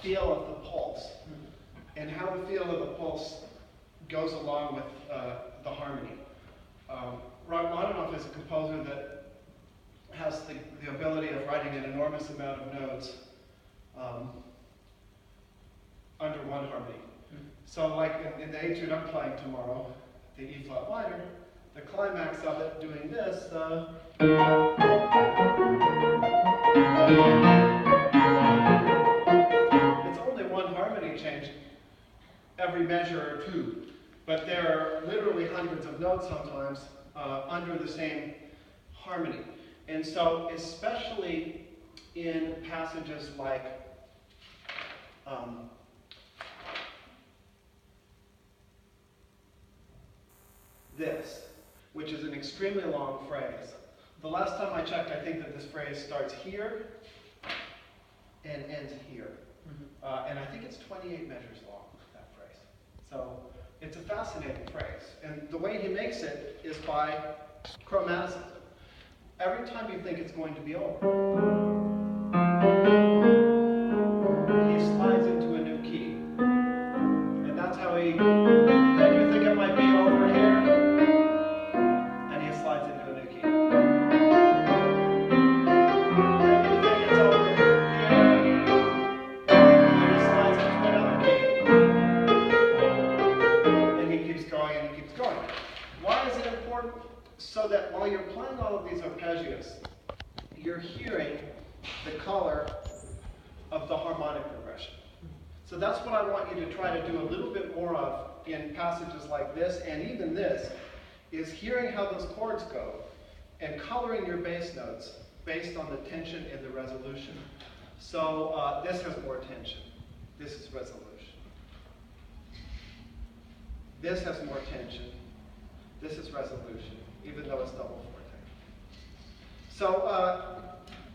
feel of the pulse, and how the feel of the pulse goes along with the harmony. Rachmaninoff is a composer that has the ability of writing an enormous amount of notes under one harmony. So like in the etude I'm playing tomorrow, the E flat minor, the climax of it doing this, it's only one harmony change every measure or two, but there are literally hundreds of notes sometimes under the same harmony. And so especially in passages like this, which is an extremely long phrase. The last time I checked, I think that this phrase starts here and ends here. And I think it's 28 measures long, that phrase. So it's a fascinating phrase. And the way he makes it is by chromaticism. Every time you think it's going to be over, he slides into a new key. And that's how he, then you think it might be over here, and he slides into a new key. Then you think it's over here, and he slides into another key. And he keeps going and he keeps going. Why is it important? So that while you're playing all of these arpeggios, you're hearing the color of the harmonic progression. So that's what I want you to try to do a little bit more of in passages like this and even this, is hearing how those chords go and coloring your bass notes based on the tension and the resolution. So this has more tension. This is resolution. This has more tension. This is resolution, even though it's double forte. So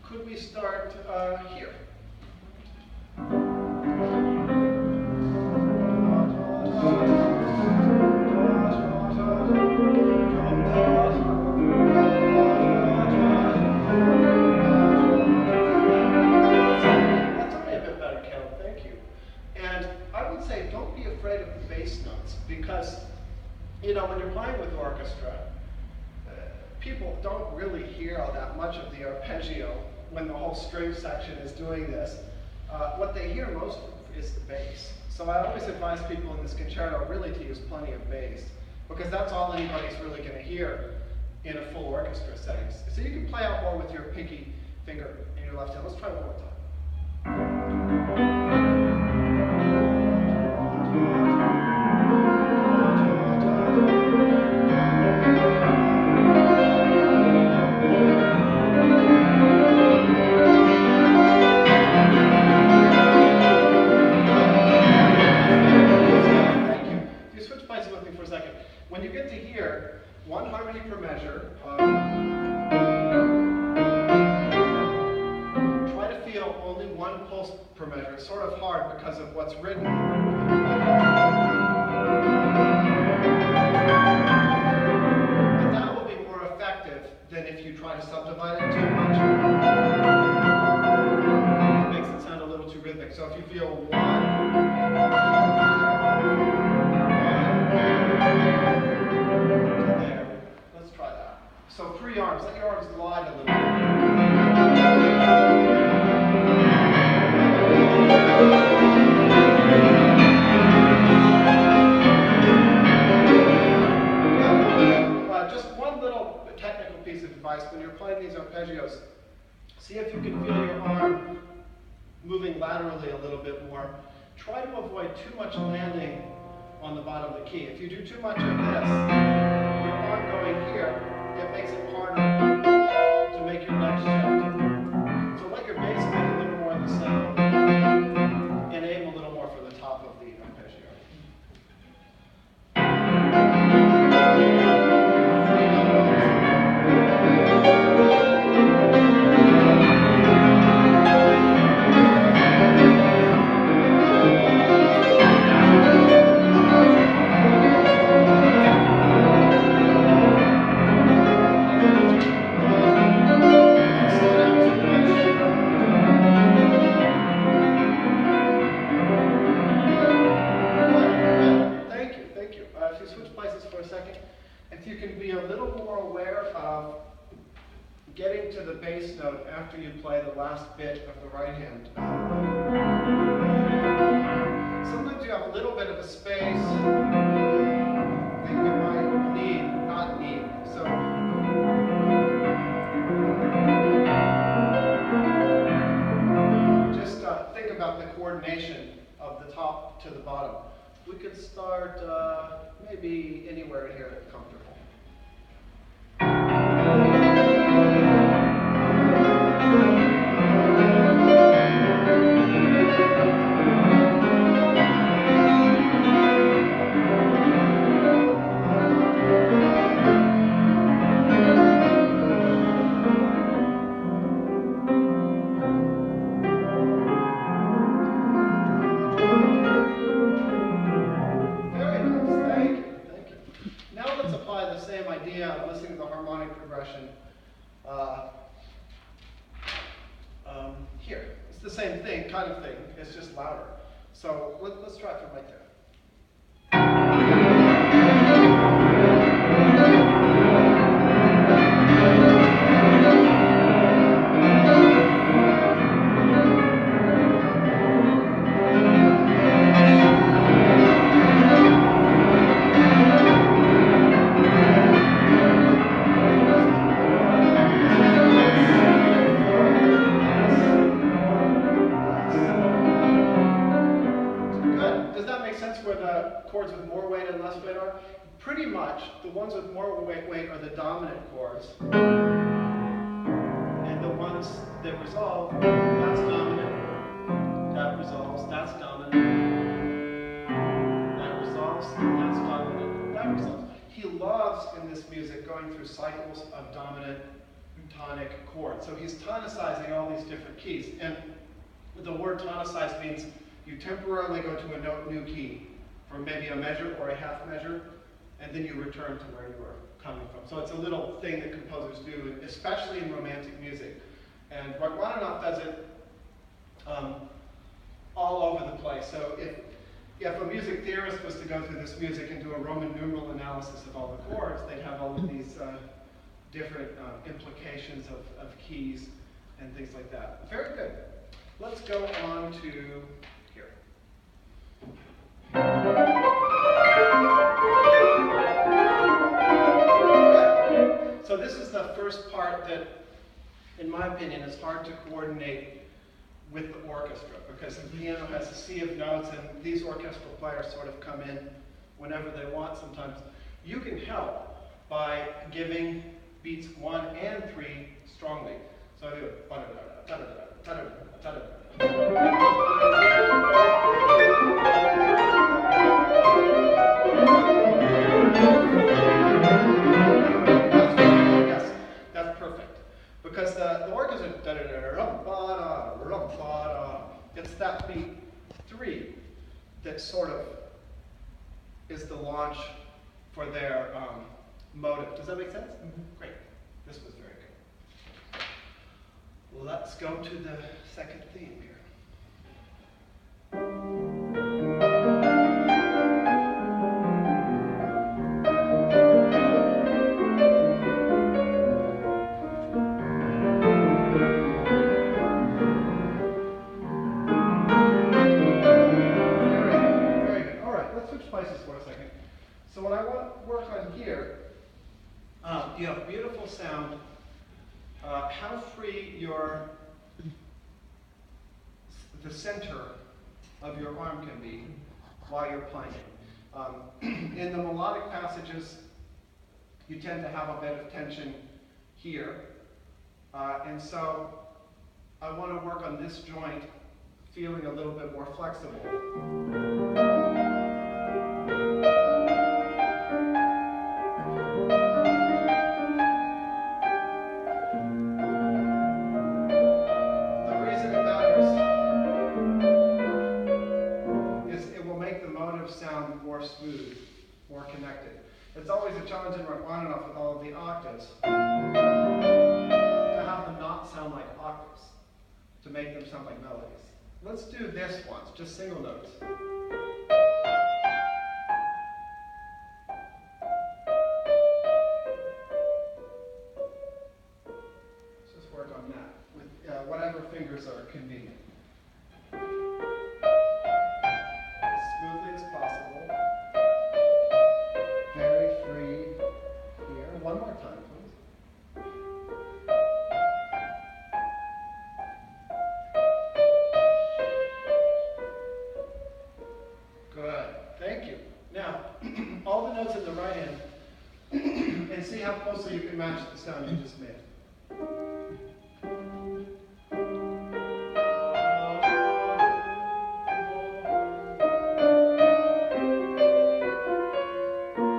could we start here? That's already a bit better, Caleb, thank you. And I would say don't be afraid of the bass notes, because when you're playing with orchestra, people don't really hear all that much of the arpeggio when the whole string section is doing this. What they hear most of is the bass. So I always advise people in this concerto really to use plenty of bass, because that's all anybody's really going to hear in a full orchestra setting. So you can play out more with your pinky finger in your left hand. Let's try one more time. When you get to here, one harmony per measure, try to feel only one pulse per measure. It's sort of hard because of what's written. But that will be more effective than if you try to subdivide it too much. It makes it sound a little too rhythmic. So if you feel one, so free arms, let your arms glide a little bit. Just one little technical piece of advice when you're playing these arpeggios. See if you can feel your arm moving laterally a little bit more. Try to avoid too much landing on the bottom of the key. If you do too much of this, your arm going here, it makes it harder to make your neck shift. So let your bass get a little more in the center and aim a little more for the top of the arpeggio. bass note after you play the last bit of the right hand. Sometimes you have a little bit of a space that you might need, not need. So just think about the coordination of the top to the bottom. We could start maybe anywhere in here that's comfortable. Listening to the harmonic progression here. It's the same thing, kind of thing. It's just louder. So let's try it from right there. Where the chords with more weight and less weight are? Pretty much, the ones with more weight are the dominant chords. And the ones that resolve, that's dominant, that resolves, that's dominant, that resolves, that's dominant, that resolves. He loves, in this music, going through cycles of dominant tonic chords. So he's tonicizing all these different keys. And the word tonicize means you temporarily go to a new key for maybe a measure or a half measure, and then you return to where you were coming from. So it's a little thing that composers do, especially in romantic music. And Rachmaninoff does it all over the place. So if a music theorist was to go through this music and do a Roman numeral analysis of all the chords, they'd have all of these different implications of keys and things like that. Very good. Let's go on to here. So this is the first part that, in my opinion, is hard to coordinate with the orchestra, because the piano has a sea of notes and these orchestral players sort of come in whenever they want sometimes. You can help by giving beats 1 and 3 strongly. So I do it. Yes, that's perfect. Because the orchestra, it's that beat 3 that sort of is the launch for their motive. Does that make sense? Mm-hmm. Great. This was very good. Let's go to the second theme here. Very good. All right, let's switch places for a second. So what I want to work on here, you have beautiful sound. How free the center of your arm can be while you're playing. In the melodic passages, you tend to have a bit of tension here. And so I want to work on this joint feeling a little bit more flexible. Sound more smooth, more connected. It's always a challenge in Rachmaninoff with all of the octaves to have them not sound like octaves, to make them sound like melodies. Let's do this once, just single notes. Let's just work on that. tempo so you can match the sound you just made.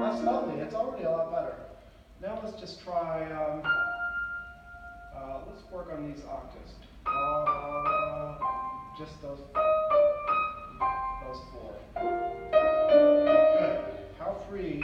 That's lovely. It's already a lot better. Now let's just try, let's work on these octaves. Just those four. Good. How free